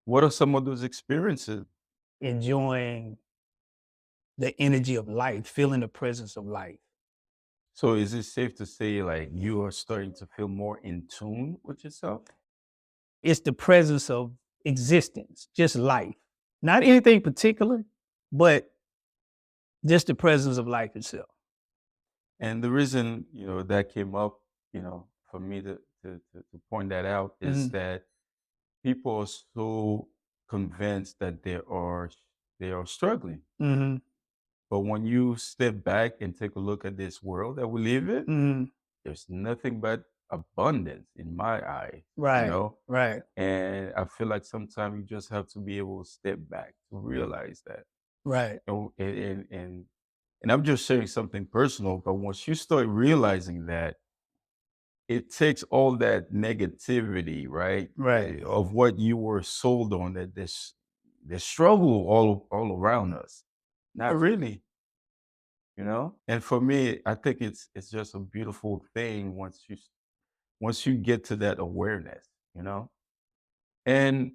What are some of those experiences? enjoying the energy of life, feeling the presence of life. So is it safe to say like you are starting to feel more in tune with yourself? It's the presence of existence, just life. Not anything particular, but just the presence of life itself. And the reason, that came up, for me to point that out is Mhm, that people are so convinced that they are struggling. mhm, But when you step back and take a look at this world that we live in, mhm. there's nothing but abundance in my eye, you Right, know? right, And I feel like sometimes you just have to be able to step back to realize that. right, And I'm just sharing something personal, but once you start realizing that, it takes all that negativity, right, right, of what you were sold on, that this struggle all around us. Not really, And for me, I think it's just a beautiful thing once you get to that awareness, you know. And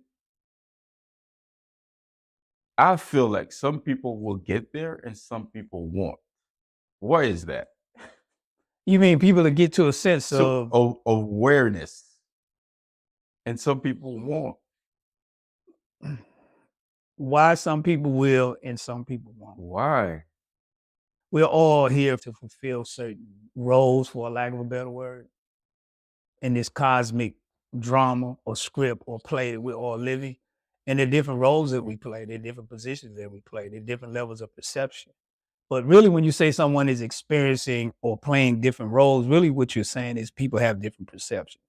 I feel like some people will get there and some people won't. Why is that? You mean people to get to a sense So of awareness, and some people won't. why some people will and some people won't. Why? We're all here to fulfill certain roles, for a lack of a better word, in this cosmic drama or script or play that we're all living. And there are different roles that we play, there are different positions that we play, there are different levels of perception. But really, when you say someone is experiencing or playing different roles, really what you're saying is people have different perceptions.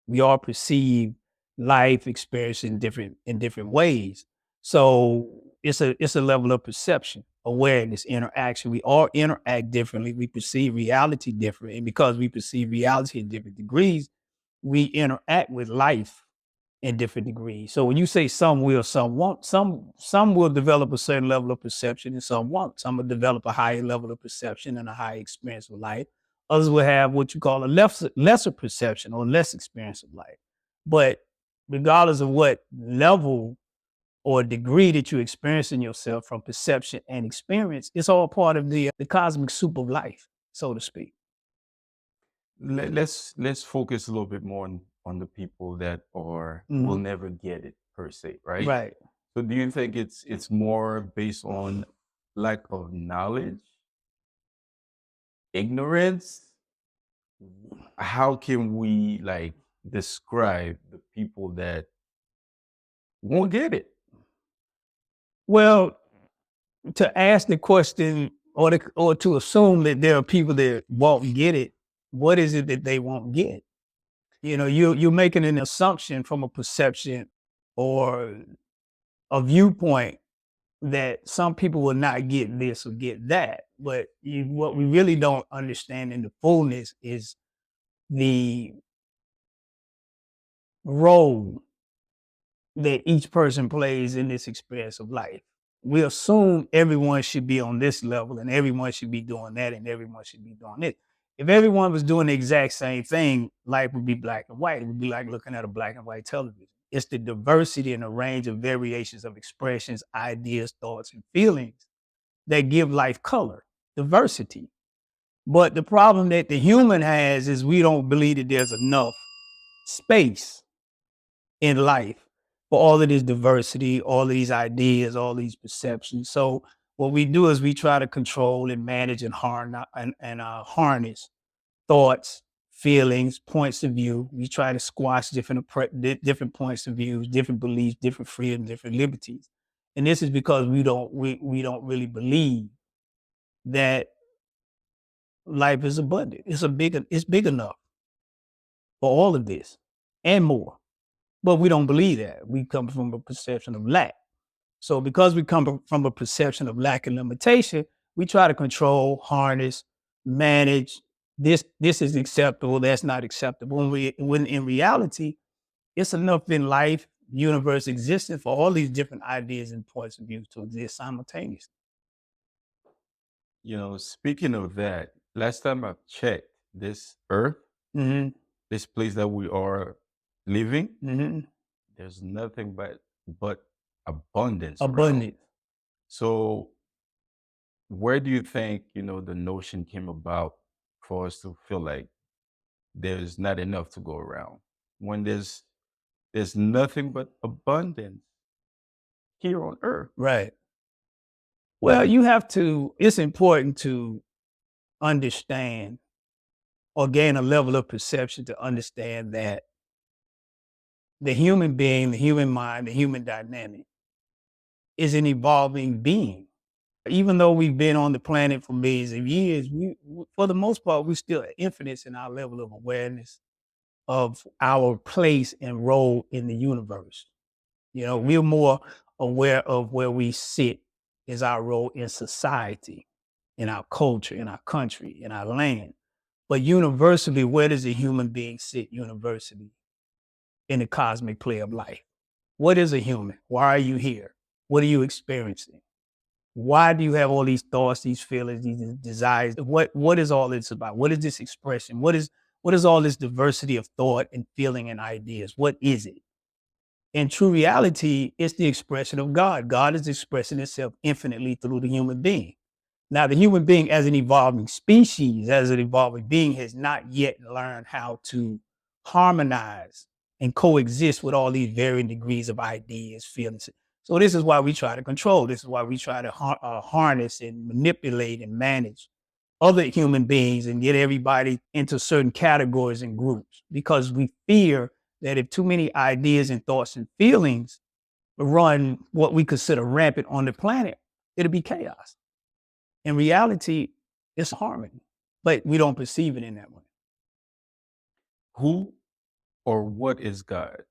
We all perceive life experience in different ways. So it's a level of perception, awareness, interaction. We all interact differently. We perceive reality differently. And because we perceive reality in different degrees, we interact with life in different degrees. So when you say some will, some won't, some will develop a certain level of perception and some won't. Some will develop a higher level of perception and a higher experience of life. Others will have what you call a lesser perception or less experience of life. But regardless of what level or degree that you experience in yourself from perception and experience, it's all part of the cosmic soup of life, so to speak. Let's focus a little bit more on the people that are will Mhm. never get it per se, right? Right. So do you think it's more based on lack of knowledge, ignorance? How can we like describe the people that won't get it? Well, to ask the question or to assume that there are people that won't get it, what is it that they won't get? You're making an assumption from a perception or a viewpoint that some people will not get this or get that. But what we really don't understand in the fullness is the role that each person plays in this experience of life. We assume everyone should be on this level and everyone should be doing that and everyone should be doing it. If everyone was doing the exact same thing, life would be black and white. It would be like looking at a black and white television. It's the diversity and the range of variations of expressions, ideas, thoughts, and feelings that give life color, diversity. But the problem that the human has is we don't believe that there's enough space in life for all of this diversity, all of these ideas, all these perceptions. So what we do is we try to control and manage and harness thoughts, feelings, points of view. We try to squash different points of views, different beliefs, different freedoms, different liberties. And this is because we don't really believe that life is abundant. It's big enough for all of this and more. But we don't believe that. We come from a perception of lack. So because we come from a perception of lack and limitation, we try to control, harness, manage. This is acceptable. That's not acceptable. When in reality, it's enough in life, universe, existence for all these different ideas and points of view to exist simultaneously. Speaking of that, last time I checked, this earth, Hmm. this place that we are living, Hmm. there's nothing but but abundance realm. Abundant. So where do you think, the notion came about for us to feel like there's not enough to go around when there's nothing but abundance here on earth? Right. Well, it's important to understand or gain a level of perception to understand that the human being, the human mind, the human dynamic is an evolving being. Even though we've been on the planet for millions of years, for the most part, we're still infinite in our level of awareness of our place and role in the universe. We're more aware of where we sit is our role in society, in our culture, in our country, in our land. But universally, where does a human being sit universally in the cosmic play of life? What is a human? Why are you here? What are you experiencing? Why do you have all these thoughts, these feelings, these desires? What is all this about? What is this expression? What is all this diversity of thought and feeling and ideas? What is it? In true reality, it's the expression of God. God is expressing itself infinitely through the human being. Now, the human being as an evolving species, as an evolving being, has not yet learned how to harmonize and coexist with all these varying degrees of ideas, feelings. So this is why we try to control. This is why we try to harness and manipulate and manage other human beings and get everybody into certain categories and groups because we fear that if too many ideas and thoughts and feelings run what we consider rampant on the planet, it'll be chaos. In reality, it's harmony, but we don't perceive it in that way. Who or what is God?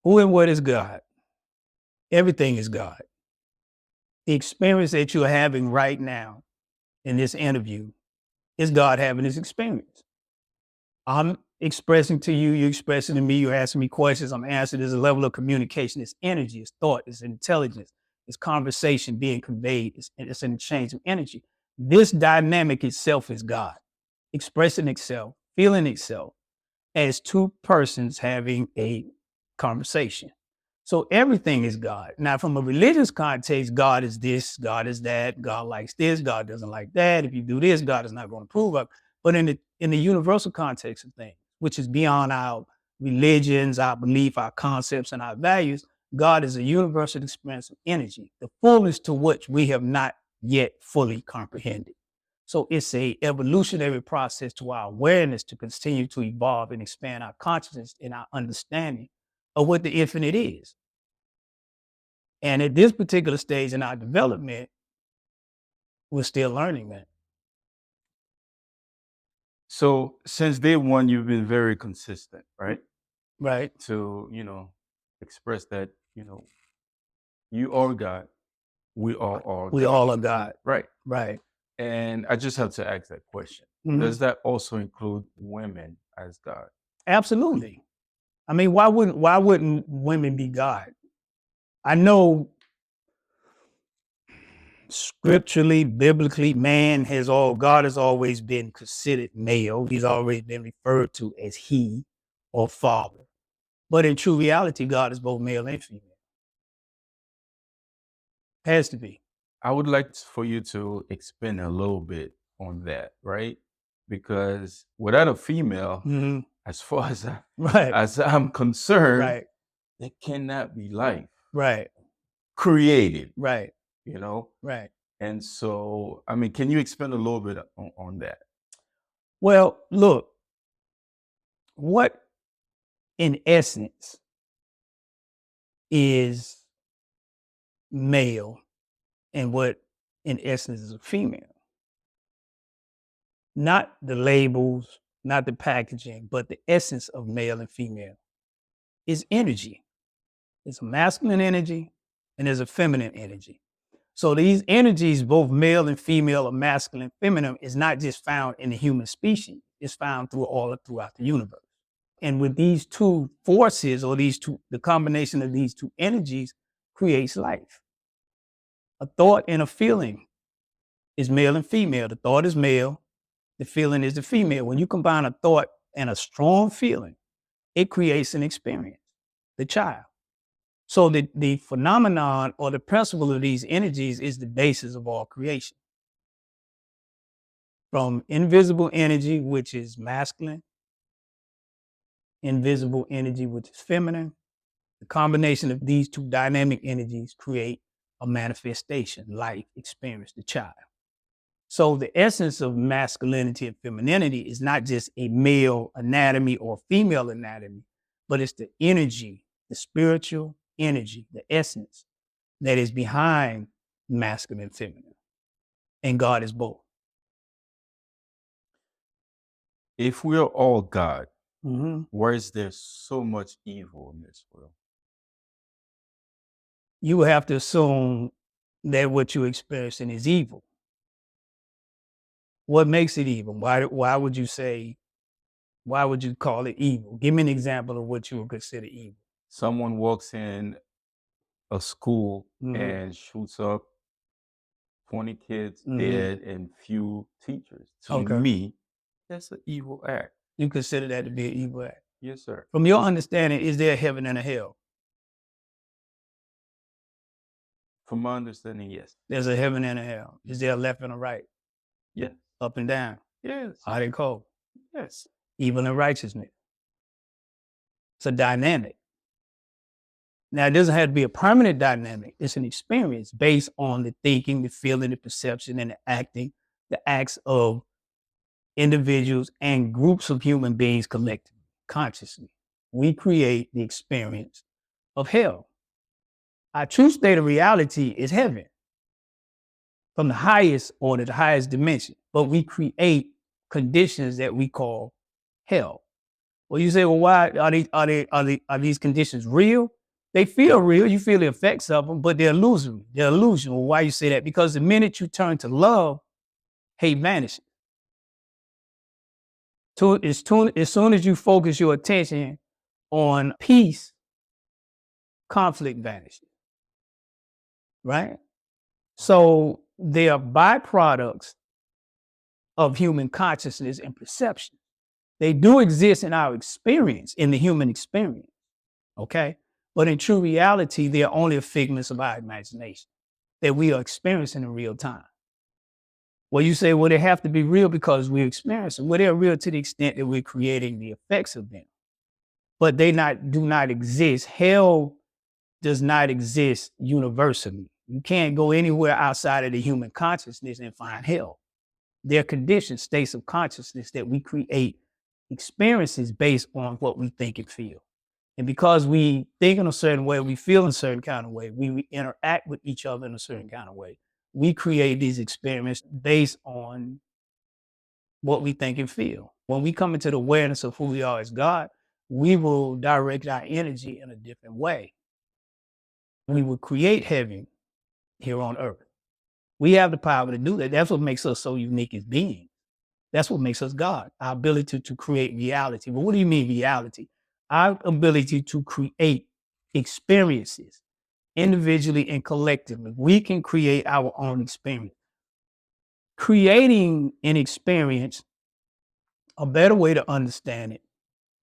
Who and what is God? Everything is God. The experience that you're having right now in this interview is God having this experience. I'm expressing to you, you're expressing to me, you're asking me questions, I'm answering. There's a level of communication, it's energy, it's thought, it's intelligence, it's conversation being conveyed, it's an exchange of energy. This dynamic itself is God, expressing itself, feeling itself as two persons having a conversation. So everything is God. Now, from a religious context, God is this, God is that, God likes this, God doesn't like that. If you do this, God is not going to approve of. But in the universal context of things, which is beyond our religions, our belief, our concepts, and our values, God is a universal experience of energy, the fullest to which we have not yet fully comprehended. So it's a evolutionary process to our awareness to continue to evolve and expand our consciousness and our understanding of what the infinite is. And at this particular stage in our development, we're still learning that. So since day one, you've been very consistent, right? Right. To, express that, you are God. We are all We God. all are God. Right. Right. And I just have to ask that question. Mhm. Does that also include women as God? Absolutely. I mean, why wouldn't women be God? I know scripturally, biblically, God has always been considered male. He's always been referred to as he or father. But in true reality, God is both male and female. Has to be. I would like for you to expand a little bit on that, right? Because without a female, Hmm. as far as Right. as I'm concerned, Right. there cannot be life Right. created, Right. you know? Right. And so, I mean, can you expand a little bit on that? Well, look, what in essence is male and what in essence is a female? Not the labels, not the packaging, but the essence of male and female is energy. It's a masculine energy and there's a feminine energy. So these energies, both male and female or masculine, feminine, is not just found in the human species. It's found throughout the universe. And with these two forces or the combination of these two energies creates life. A thought and a feeling is male and female. The thought is male, the feeling is the female. When you combine a thought and a strong feeling, it creates an experience, the child. So the phenomenon or the principle of these energies is the basis of all creation. From invisible energy, which is masculine, invisible energy, which is feminine, the combination of these two dynamic energies create a manifestation, life, experience, the child. So the essence of masculinity and femininity is not just a male anatomy or female anatomy, but it's the energy, the spiritual energy, the essence that is behind masculine and feminine. And God is both. If we're all God, Mm-hmm. why is there so much evil in this world? You will have to assume that what you're experiencing is evil. What makes it evil? Why would you say, why would you call it evil? Give me an example of what you would consider evil. Someone walks in a school Mhm. and shoots up 20 kids Mhm. dead and few teachers. To Okay. me, that's an evil act. You consider that to be an evil act. Yes, sir. From your understanding, is there a heaven and a hell? From my understanding, yes. There's a heaven and a hell. Is there a left and a right? Yes. Up and down? Yes. Hot and cold? Yes. Evil and righteousness? It's a dynamic. Now, it doesn't have to be a permanent dynamic. It's an experience based on the thinking, the feeling, the perception, and the acting, the acts of individuals and groups of human beings collectively, consciously. We create the experience of hell. Our true state of reality is heaven from the highest order, the highest dimension, but we create conditions that we call hell. Well, you say, well, why are these conditions real? They feel real. You feel the effects of them, but they're illusory. They're illusion. Well, why you say that? Because the minute you turn to love, hate vanishes. As soon as you focus your attention on peace, conflict vanishes. Right? So they are byproducts of human consciousness and perception. They do exist in our experience, in the human experience. Okay? But in true reality, they are only a figment of our imagination that we are experiencing in real time. Well, you say, well, they have to be real because we're experiencing. Well, they're real to the extent that we're creating the effects of them. But they do not exist. Hell does not exist universally. You can't go anywhere outside of the human consciousness and find hell. They're conditioned states of consciousness that we create experiences based on what we think and feel. And because we think in a certain way, we feel in a certain kind of way, we interact with each other in a certain kind of way. We create these experiments based on what we think and feel. When we come into the awareness of who we are as God, we will direct our energy in a different way. We will create heaven here on earth. We have the power to do that. That's what makes us so unique as beings. That's what makes us God, our ability to create reality. But what do you mean reality? Our ability to create experiences individually and collectively. We can create our own experience. Creating an experience, a better way to understand it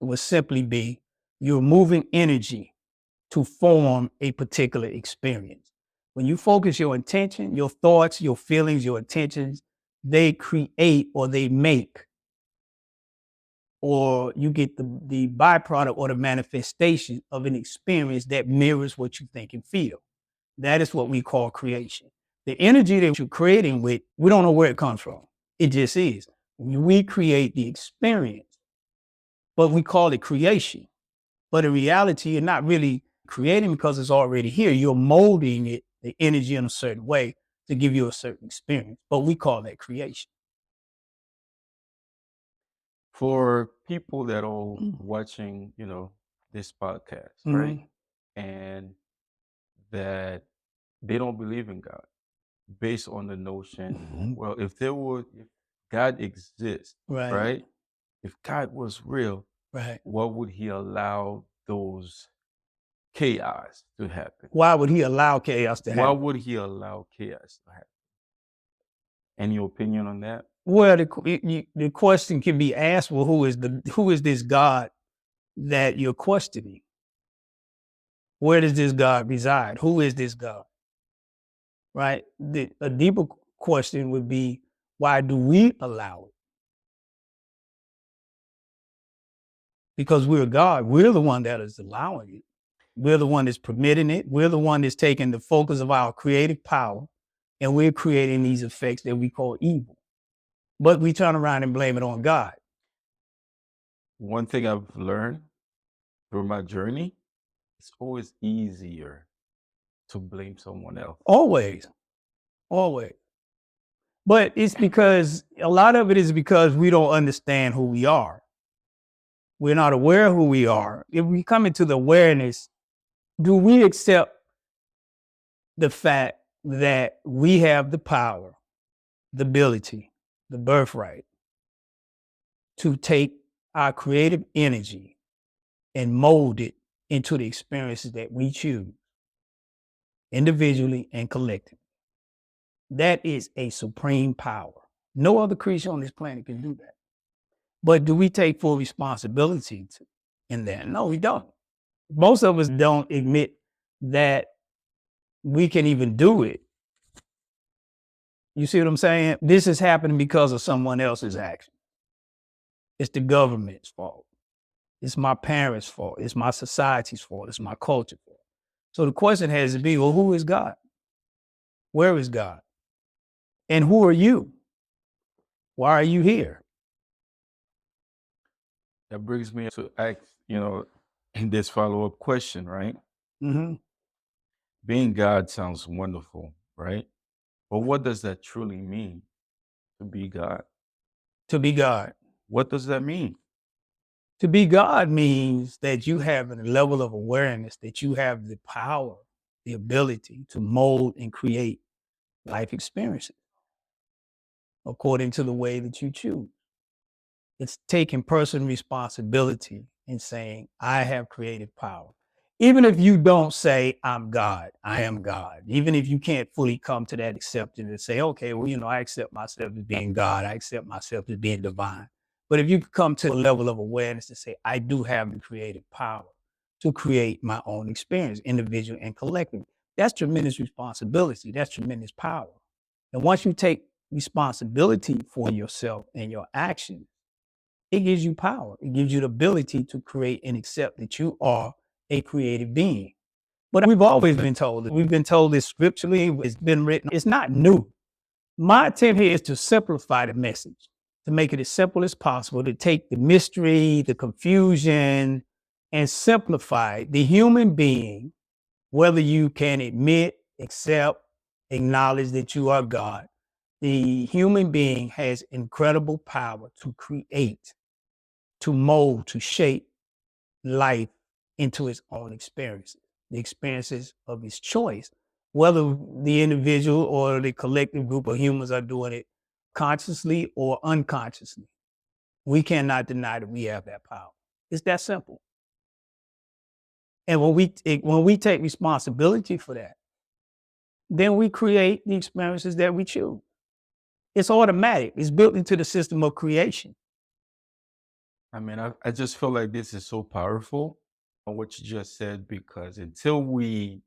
would simply be you're moving energy to form a particular experience. When you focus your intention, your thoughts, your feelings, your intentions, they create or they make, or you get the byproduct or the manifestation of an experience that mirrors what you think and feel. That is what we call creation. The energy that you're creating with, we don't know where it comes from. It just is. We create the experience, but we call it creation. But in reality, you're not really creating because it's already here. You're molding it, the energy in a certain way to give you a certain experience. But we call that creation. For people that are Mm. watching, this podcast, Mhm. right? And that they don't believe in God based on the notion, Mhm. well, if God exists, Right, right? If God was real, right. what would he allow those chaos to happen? Why would he allow chaos to Why happen? would he allow chaos to happen? Any opinion on that? Well, the question can be asked, well, who is this God that you're questioning? Where does this God reside? Who is this God? Right? A deeper question would be, why do we allow it? Because we're God. We're the one that is allowing it. We're the one that's permitting it. We're the one that's taking the focus of our creative power, and we're creating these effects that we call evil. But we turn around and blame it on God. One thing I've learned through my journey, it's always easier to blame someone else. Always. Always. But it's because a lot of it is because we don't understand who we are. We're not aware of who we are. If we come into the awareness, do we accept the fact that we have the power, the ability, the birthright to take our creative energy and mold it into the experiences that we choose, individually and collectively? That is a supreme power. No other creature on this planet can do that. But do we take full responsibility in that? No, we don't. Most of us don't admit that we can even do it. You see what I'm saying? This is happening because of someone else's action. It's the government's fault. It's my parents' fault. It's my society's fault. It's my culture's fault. So the question has to be, well, who is God? Where is God? And who are you? Why are you here? That brings me to ask, this follow-up question, right? Mm-hmm. Being God sounds wonderful, right? But what does that truly mean to be God? To be God. What does that mean? To be God means that you have a level of awareness, that you have the power, the ability to mold and create life experiences according to the way that you choose. It's taking personal responsibility and saying, I have creative power. Even if you don't say, I'm God, I am God. Even if you can't fully come to that acceptance and say, okay, well, I accept myself as being God. I accept myself as being divine. But if you come to a level of awareness to say, I do have the creative power to create my own experience, individual and collective, that's tremendous responsibility. That's tremendous power. And once you take responsibility for yourself and your actions, it gives you power. It gives you the ability to create and accept that you are a creative being. But we've always been told it. We've been told this scripturally. It's been written. It's not new. My attempt here is to simplify the message, to make it as simple as possible, to take the mystery, the confusion, and simplify the human being, whether you can admit, accept, acknowledge that you are God. The human being has incredible power to create, to mold, to shape life into its own experiences, the experiences of his choice, whether the individual or the collective group of humans are doing it consciously or unconsciously. We cannot deny that we have that power. It's that simple. And when we take responsibility for that, then we create the experiences that we choose. It's automatic. It's built into the system of creation. I mean, I just feel like this is so powerful on what you just said, because until we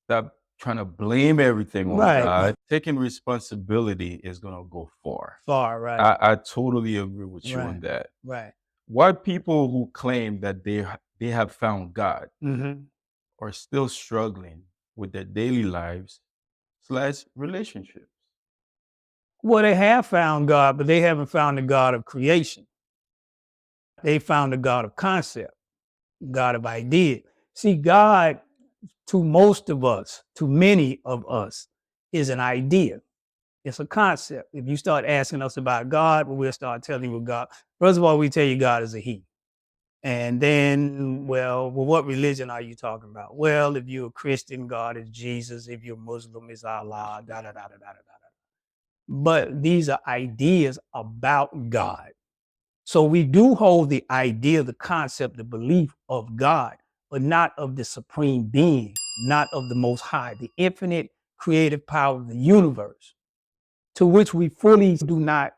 stop trying to blame everything on Right. God, taking responsibility is going to go far. Far, right. I totally agree with you on Right. that. Right. Why people who claim that they have found God Mm-hmm. are still struggling with their daily lives / relationships? Well, they have found God, but they haven't found the God of creation. They found the God of concept, God of idea. See, God, to most of us, to many of us, is an idea. It's a concept. If you start asking us about God, we'll start telling you God. First of all, we tell you God is a He. And then, well, what religion are you talking about? Well, if you're a Christian, God is Jesus. If you're Muslim, it's Allah, da da da da da da da. But these are ideas about God. So we do hold the idea, the concept, the belief of God, but not of the supreme being, not of the most high, the infinite creative power of the universe, to which we fully do not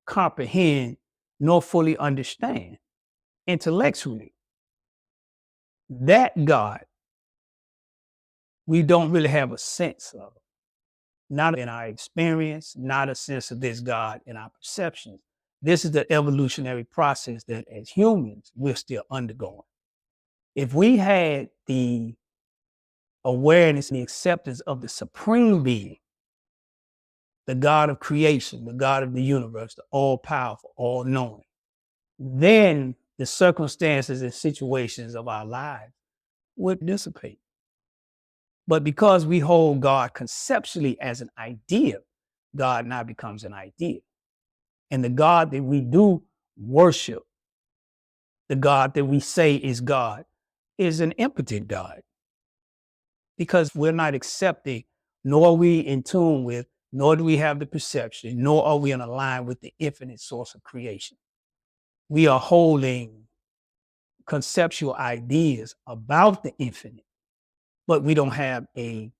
comprehend nor fully understand intellectually. That God we don't really have a sense of it. Not in our experience, not a sense of this God in our perceptions. This is the evolutionary process that as humans, we're still undergoing. If we had the awareness and the acceptance of the supreme being, the God of creation, the God of the universe, the all powerful, all knowing, then the circumstances and situations of our lives would dissipate. But because we hold God conceptually as an idea, God now becomes an idea. And the God that we do worship, the God that we say is God, is an impotent God. Because we're not accepting, nor are we in tune with, nor do we have the perception, nor are we in line with the infinite source of creation. We are holding conceptual ideas about the infinite, but we don't have a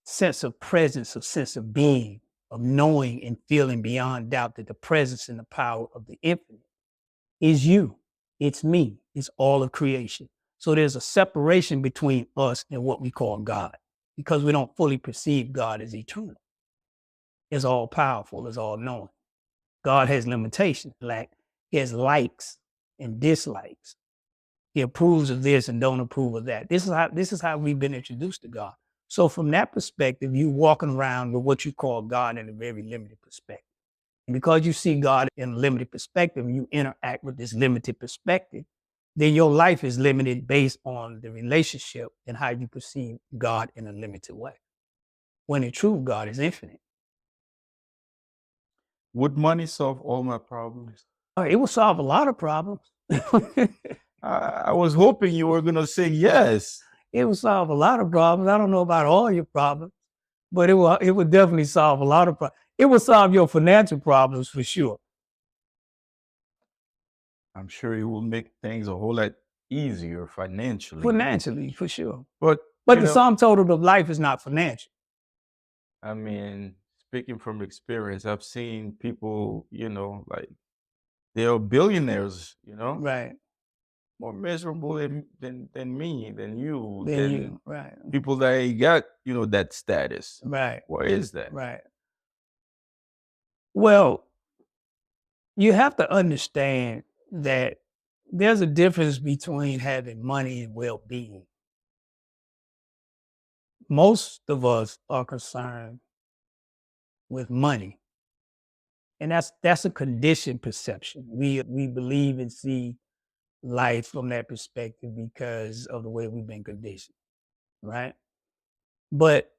sense of presence, a sense of being, of knowing and feeling beyond doubt that the presence and the power of the infinite is you, it's me, it's all of creation. So there's a separation between us and what we call God because we don't fully perceive God as eternal, as all powerful, as all knowing. God has limitations, like he has likes and dislikes. He approves of this and don't approve of that. This is how we've been introduced to God. So from that perspective, you walking around with what you call God in a very limited perspective. And because you see God in a limited perspective, and you interact with this limited perspective, then your life is limited based on the relationship and how you perceive God in a limited way. When in truth, God is infinite. Would money solve all my problems? It will solve a lot of problems. I was hoping you were going to say yes. It will solve a lot of problems. I don't know about all your problems, but it will definitely solve a lot of problems. It will solve your financial problems for sure. I'm sure it will make things a whole lot easier financially. Financially, for sure. But the sum total of life is not financial. I mean, speaking from experience, I've seen people, like they are billionaires, Right. more miserable than me, than you, Than you, right. people that ain't got, that status. Right. Why is that? Right. Well, you have to understand that there's a difference between having money and well-being. Most of us are concerned with money. And that's a conditioned perception. We believe and see life from that perspective because of the way we've been conditioned, right? But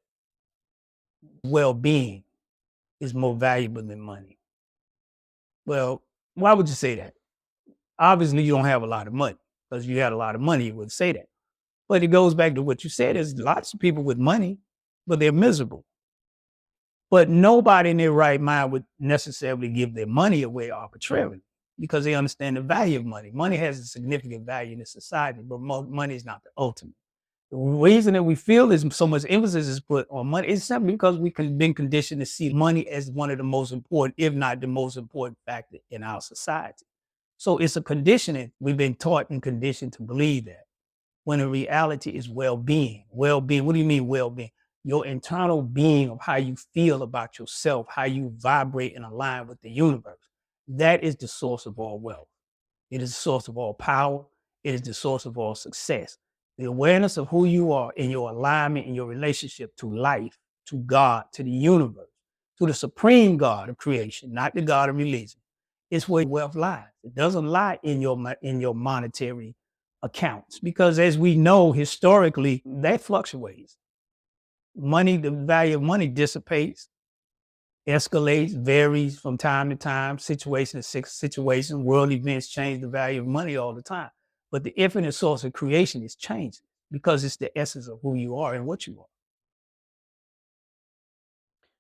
well-being is more valuable than money. Well, why would you say that? Obviously, you don't have a lot of money because if you had a lot of money, you would say that. But it goes back to what you said. There's lots of people with money, but they're miserable. But nobody in their right mind would necessarily give their money away arbitrarily because they understand the value of money. Money has a significant value in the society, but money is not the ultimate. The reason that we feel there's so much emphasis is put on money is simply because we've been conditioned to see money as one of the most important, if not the most important factor in our society. So it's a conditioning. We've been taught and conditioned to believe that when in reality is well-being. Well-being, what do you mean well-being? Your internal being of how you feel about yourself, how you vibrate and align with the universe. That is the source of all wealth. It is the source of all power. It is the source of all success. The awareness of who you are in your alignment in your relationship to life, to God, to the universe, to the supreme God of creation, not the God of religion. It's where wealth lies. It doesn't lie in your monetary accounts because as we know historically, that fluctuates. Money, the value of money dissipates, escalates, varies from time to time, situation to situation. World events change the value of money all the time. But the infinite source of creation is changing because it's the essence of who you are and what you are.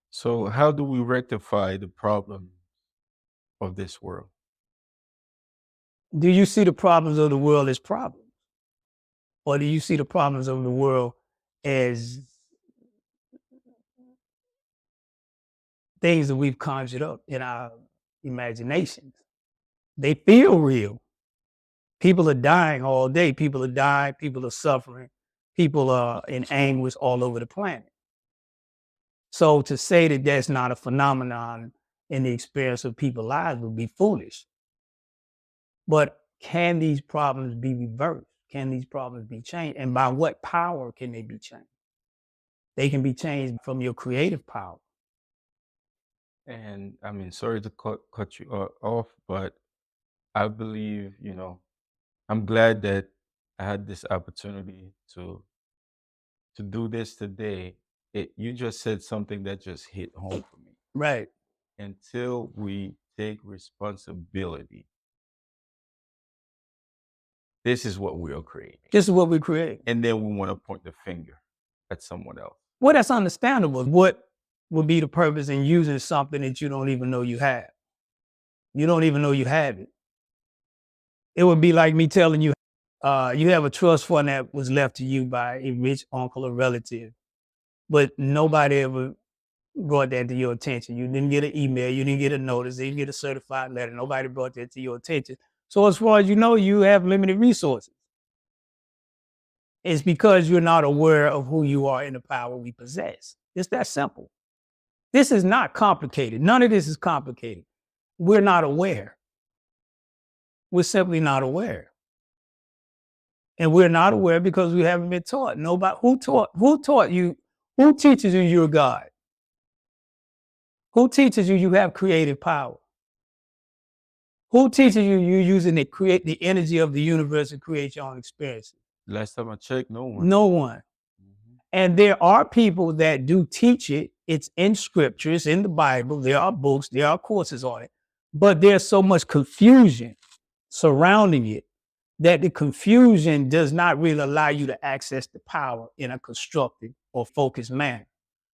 So how do we rectify the problem of this world? Do you see the problems of the world as problems? Or do you see the problems of the world as things that we've conjured up in our imaginations? They feel real. People are dying all day. People are dying. People are suffering. people are in anguish all over the planet. So to say that that's not a phenomenon in the experience of people's lives would be foolish. But can these problems be reversed? Can these problems be changed? And by what power can they be changed? They can be changed from your creative power. And I mean, sorry to cut you off, but I believe, I'm glad that I had this opportunity to do this today. You just said something that just hit home for me. Right. Until we take responsibility, this is what we are creating. This is what we create. And then we want to point the finger at someone else. Well, that's understandable. What would be the purpose in using something that you don't even know you have? You don't even know you have it. It would be like me telling you, you have a trust fund that was left to you by a rich uncle or relative, but nobody ever brought that to your attention. You didn't get an email, you didn't get a notice, you didn't get a certified letter. Nobody brought that to your attention. So as far as you know, you have limited resources. It's because you're not aware of who you are and the power we possess. It's that simple. This is not complicated. None of this is complicated. We're not aware. We're simply not aware. And we're not aware because we haven't been taught. Nobody who taught you, who teaches you you're God? Who teaches you you have creative power? Who teaches you you're using it, create the energy of the universe to create your own experiences? Last time I checked, no one. No one. Mhm. And there are people that do teach it. It's in scripture, it's in the Bible. There are books, there are courses on it. But there's so much confusion surrounding it that the confusion does not really allow you to access the power in a constructive or focused manner.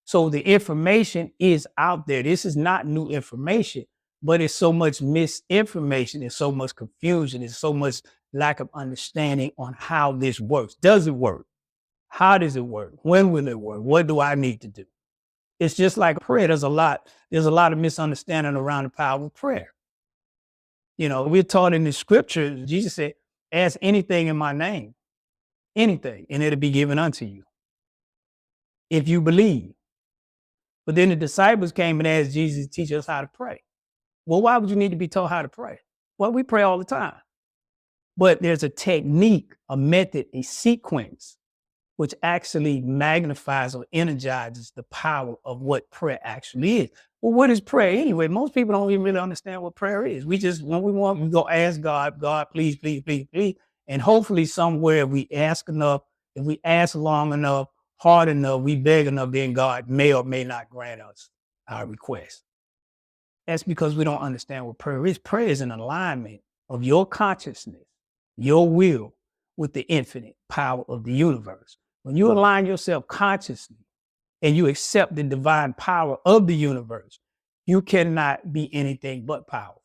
So the information is out there. This is not new information, but it's so much misinformation, there's so much confusion, there's so much lack of understanding on how this works. Does it work? How does it work? When will it work? What do I need to do? It's just like prayer. There's a lot of misunderstanding around the power of prayer. We're taught in the scriptures, Jesus said, ask anything in my name, anything, and it'll be given unto you if you believe. But then the disciples came and asked Jesus to teach us how to pray. Well, why would you need to be taught how to pray? Well, we pray all the time. But there's a technique, a method, a sequence, which actually magnifies or energizes the power of what prayer actually is. Well, what is prayer anyway? Most people don't even really understand what prayer is. We just, when we want, we go ask God, God, please, please, please, please. And hopefully somewhere if we ask enough, if we ask long enough, hard enough, we beg enough, then God may or may not grant us our request. That's because we don't understand what prayer is. Prayer is an alignment of your consciousness, your will, with the infinite power of the universe. When you align yourself consciously and you accept the divine power of the universe, you cannot be anything but power.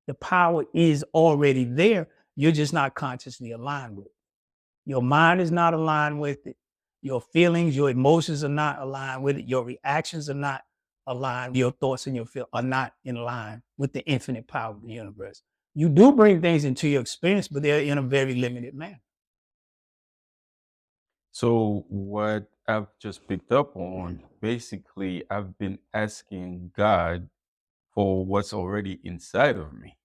The power is already there. You're just not consciously aligned with it. Your mind is not aligned with it. Your feelings, your emotions are not aligned with it. Your reactions are not aligned. Your thoughts and your feelings are not in line with the infinite power of the universe. You do bring things into your experience, but they're in a very limited manner. So what I've just picked up on, basically, I've been asking God for what's already inside of me.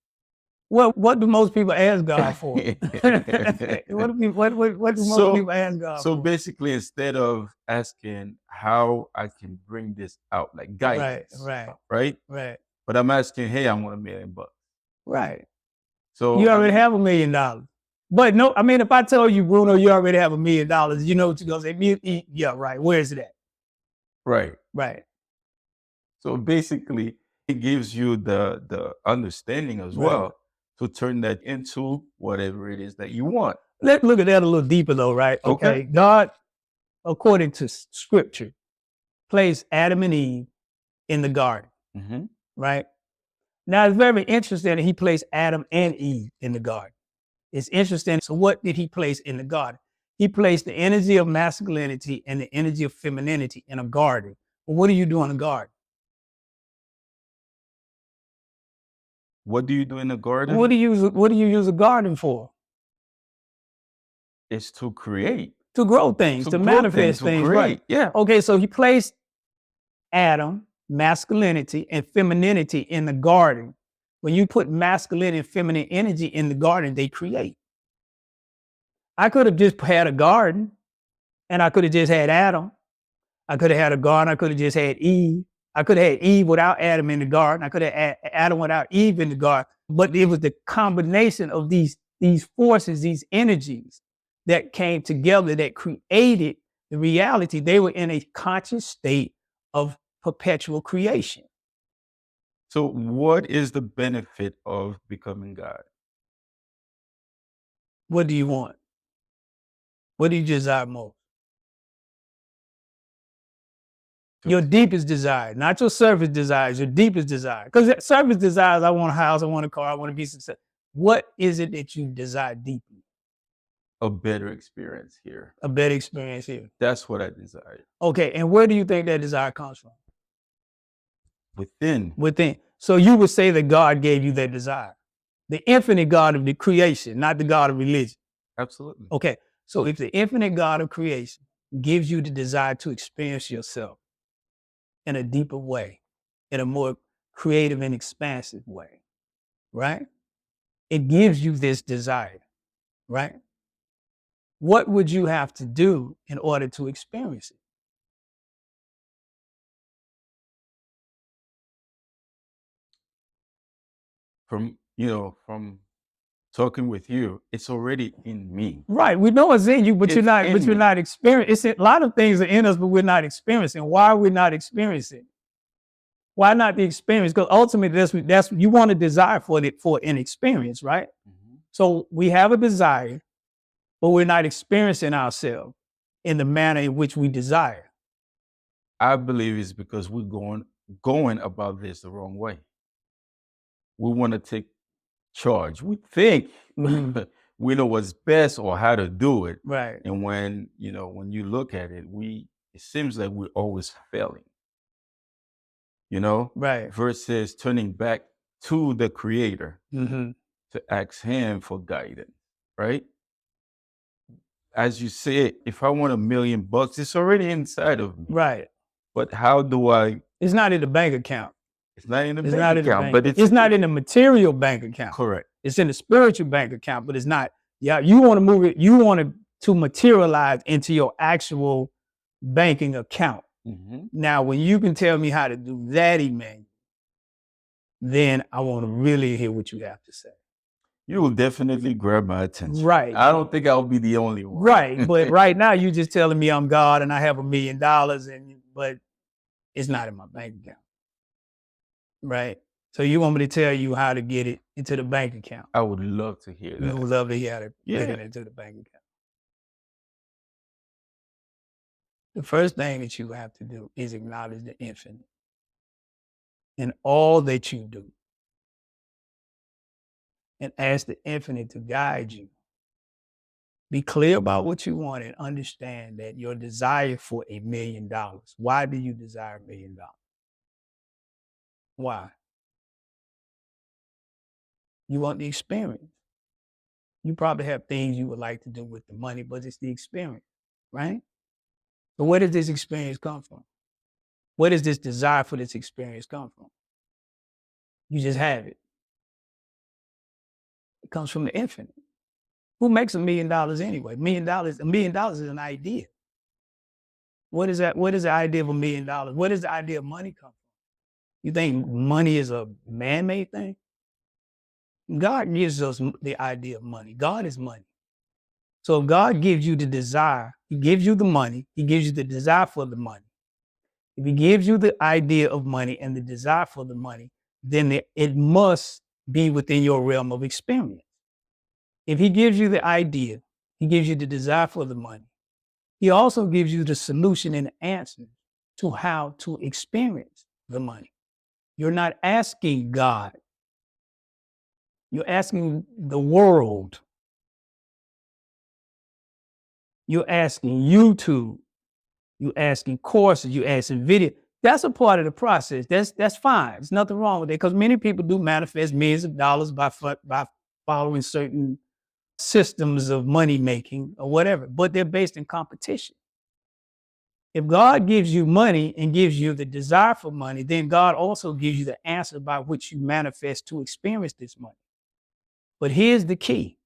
Well, what do most people ask God for? What do most people ask God So for? basically, instead of asking how I can bring this out, like guidance, right? Right. But I'm asking, hey, I want $1 million. Right. So You I already mean, have $1 million. But no, I mean, if I tell you, Bruno, you already have $1 million, you know what you're gonna say? Yeah, right. Where is it at? right. Right. So basically, it gives you the understanding as Right. well to turn that into whatever it is that you want. Let's look at that a little deeper, though, right? Okay. God, according to scripture, placed Adam and Eve in the garden, Mm-hmm. right? Now, it's very interesting that he placed Adam and Eve in the garden. It's interesting. So what did he place in the garden? He placed the energy of masculinity and the energy of femininity in a garden. Well, what do you do in a garden? What do you do in the garden? What do you use a garden for? It's to create. To grow things, to grow manifest to things, create. right? Yeah. Okay, so he placed Adam, masculinity and femininity in the garden. When you put masculine and feminine energy in the garden, they create. I could have just had a garden and I could have just had Adam. I could have had a garden. I could have just had Eve. I could have had Eve without Adam in the garden. I could have had Adam without Eve in the garden. But it was the combination of these forces, these energies that came together that created the reality. They were in a conscious state of perpetual creation. So what is the benefit of becoming God? What do you want? What do you desire most? Your deepest desire, not your surface desires, your deepest desire. Because surface desires, I want a house, I want a car, I want to be successful. What is it that you desire deeply? A better experience here. A better experience here. That's what I desire. Okay, and where do you think that desire comes from? Within. Within. So you would say that God gave you that desire. The infinite God of the creation, not the God of religion. Absolutely. Okay, so if the infinite God of creation gives you the desire to experience yourself in a deeper way, in a more creative and expansive way, right? It gives you this desire, right? What would you have to do in order to experience it? From talking with you, it's already in me. Right. We know it's in you, but you're not experiencing. A lot of things are in us, but we're not experiencing. Why are we not experiencing? Why not the experience? Because ultimately, that's you want a desire for an experience, right? Mm-hmm. So we have a desire, but we're not experiencing ourselves in the manner in which we desire. I believe it's because we're going about this the wrong way. We want to take charge. We think we know what's best or how to do it. Right. And when you look at it, it seems like we're always failing. Right. Versus turning back to the creator to ask him for guidance, right? As you said, if I want $1 million, it's already inside of me. Right. But how do I? It's not in the bank account. It's not in the bank account, but it's not in the material bank account. Correct. It's in the spiritual bank account, but it's not. Yeah, you want to move it. You want it to materialize into your actual banking account. Mm-hmm. Now, when you can tell me how to do that, Emmanuel, then I want to really hear what you have to say. You will definitely grab my attention. Right. I don't think I'll be the only one. Right. But right now, you're just telling me I'm God and I have $1 million, but it's not in my bank account. Right. So you want me to tell you how to get it into the bank account? I would love to hear that. I would love to hear how to get it into the bank account. The first thing that you have to do is acknowledge the infinite in all that you do. And ask the infinite to guide you. Be clear about what you want and understand that your desire for $1 million. Why do you desire $1 million? Why? You want the experience. You probably have things you would like to do with the money, but it's the experience, right? So where does this experience come from? Where does this desire for this experience come from? You just have it. It comes from the infinite. Who makes $1 million anyway? $1 million is an idea. What is that? What is the idea of $1 million? Where does the idea of money come from? You think money is a man-made thing? God gives us the idea of money. God is money. So if God gives you the desire, he gives you the money, he gives you the desire for the money. If he gives you the idea of money and the desire for the money, then it must be within your realm of experience. If he gives you the idea, he gives you the desire for the money, he also gives you the solution and the answer to how to experience the money. You're not asking God. You're asking the world. You're asking YouTube. You're asking courses. You're asking video. That's a part of the process. That's fine. There's nothing wrong with it because many people do manifest millions of dollars by following certain systems of money making or whatever, but they're based in competition. If God gives you money and gives you the desire for money, then God also gives you the answer by which you manifest to experience this money. But here's the key.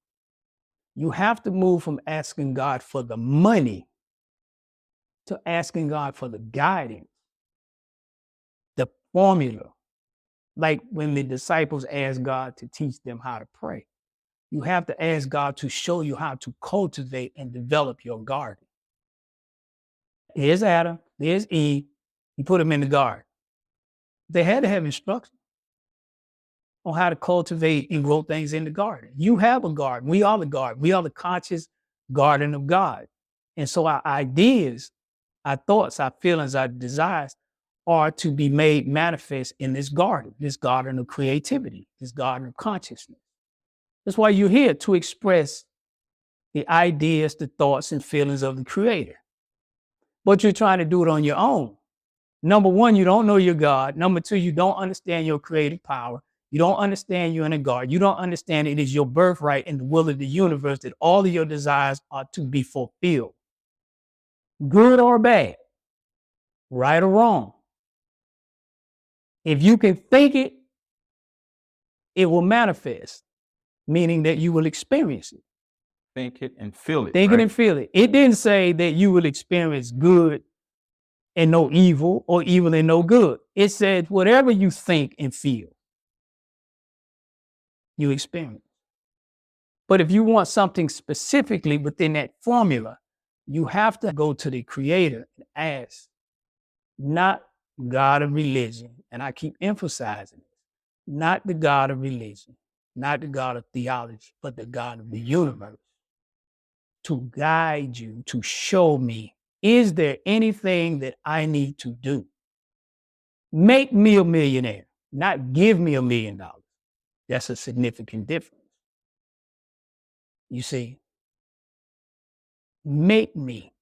You have to move from asking God for the money to asking God for the guidance, the formula. Like when the disciples asked God to teach them how to pray, you have to ask God to show you how to cultivate and develop your garden. Here's Adam, there's Eve. He put them in the garden. They had to have instructions on how to cultivate and grow things in the garden. You have a garden. We are the garden. We are the conscious garden of God. And so our ideas, our thoughts, our feelings, our desires are to be made manifest in this garden of creativity, this garden of consciousness. That's why you're here, to express the ideas, the thoughts, and feelings of the Creator. But you're trying to do it on your own. Number one, you don't know your God. Number two, you don't understand your creative power. You don't understand you're in a garden. You don't understand it is your birthright and the will of the universe that all of your desires are to be fulfilled. Good or bad, right or wrong. If you can think it, it will manifest, meaning that you will experience it. Think it and feel it. Think it Right? and feel it. It didn't say that you will experience good and no evil, or evil and no good. It said whatever you think and feel, you experience. But if you want something specifically within that formula, you have to go to the Creator and ask, not God of religion. And I keep emphasizing it, not the God of religion, not the God of theology, but the God of the universe, to guide you, to show me, is there anything that I need to do? Make me a millionaire, not give me $1 million. That's a significant difference. You see, make me,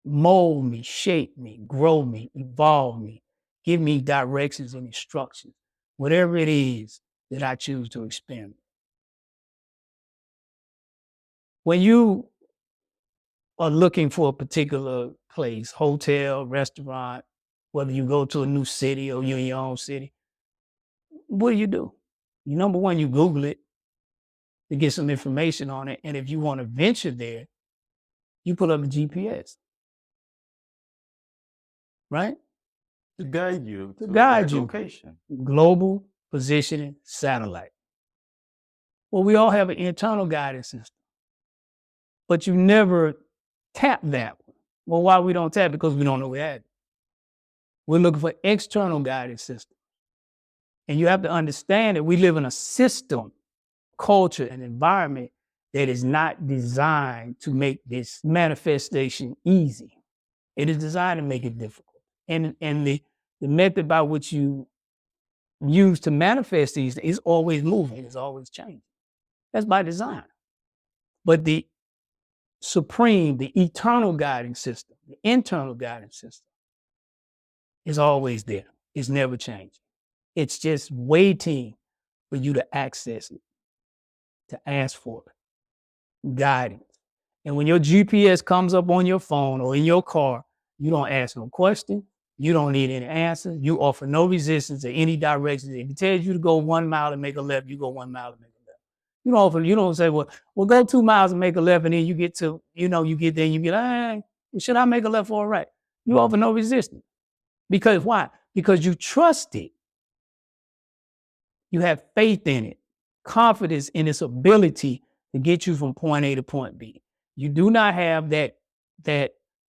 mold me, shape me, grow me, evolve me, give me directions and instructions, whatever it is that I choose to experiment. When you are looking for a particular place, hotel, restaurant, whether you go to a new city or you're in your own city, what do? Number one, you Google it to get some information on it. And if you want to venture there, you put up a GPS, right? To guide you To to guide that you. location. Global Positioning Satellite. Well, we all have an internal guidance system, but you never tap that one. Well, why we don't tap? Because we don't know we have it. We're looking for external guidance system. And you have to understand that we live in a system, culture, and environment that is not designed to make this manifestation easy. It is designed to make it difficult. And the method by which you use to manifest these is always moving, it's always changing. That's by design. But the supreme, the eternal guiding system, the internal guiding system is always there. It's never changing. It's just waiting for you to access it, to ask for it, guidance. And when your GPS comes up on your phone or in your car, you don't ask no question. You don't need any answer. You offer no resistance to any directions. If it tells you to go 1 mile and make a left, you go 1 mile and make a left. You don't say, well, go 2 miles and make a left, and then you get to, you get there and you be like, hey, should I make a left or a right? You offer no resistance. Because why? Because you trust it. You have faith in it, confidence in its ability to get you from point A to point B. You do not have that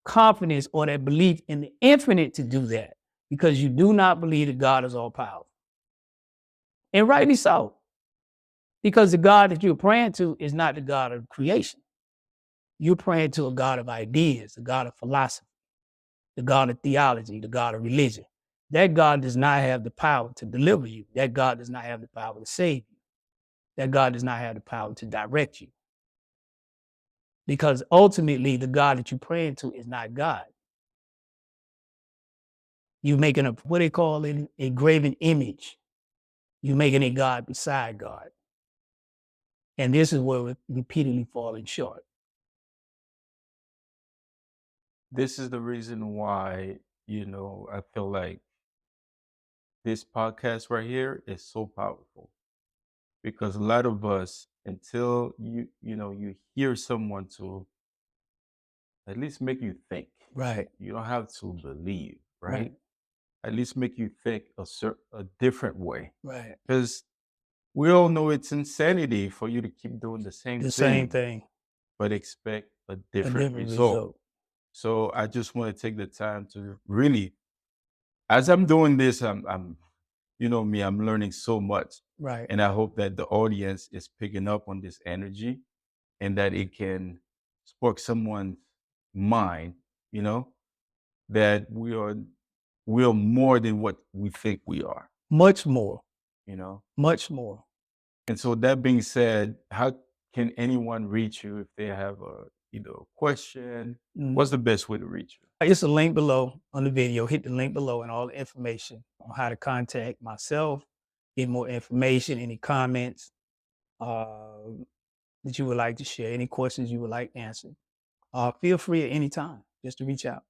confidence or that belief in the infinite to do that because you do not believe that God is all powerful. And rightly so, because the God that you're praying to is not the God of creation. You're praying to a God of ideas, the God of philosophy, the God of theology, the God of religion. That God does not have the power to deliver you. That God does not have the power to save you. That God does not have the power to direct you. Because ultimately, the God that you're praying to is not God. You're making what they call it, a graven image. You're making a God beside God. And this is where we're repeatedly falling short. This is the reason why, I feel like this podcast right here is so powerful because a lot of us, until you hear someone to at least make you think, Right. you don't have to believe, right? Right. At least make you think a different way. Right. Because we all know it's insanity for you to keep doing the same The same thing, thing, but expect a a different different result. result. So I just want to take the time to really, as I'm doing this, I'm me, I'm learning so much. Right. And I hope that the audience is picking up on this energy and that it can spark someone's mind, you know, that we are more than what we think we are, Much more. you know. Much more. And so that being said, how can anyone reach you if they have a question? Mm. What's the best way to reach you? It's a link below on the video. Hit the link below and all the information on how to contact myself, get more information, any comments uh, that you would like to share, any questions you would like answered. Feel free at any time just to reach out.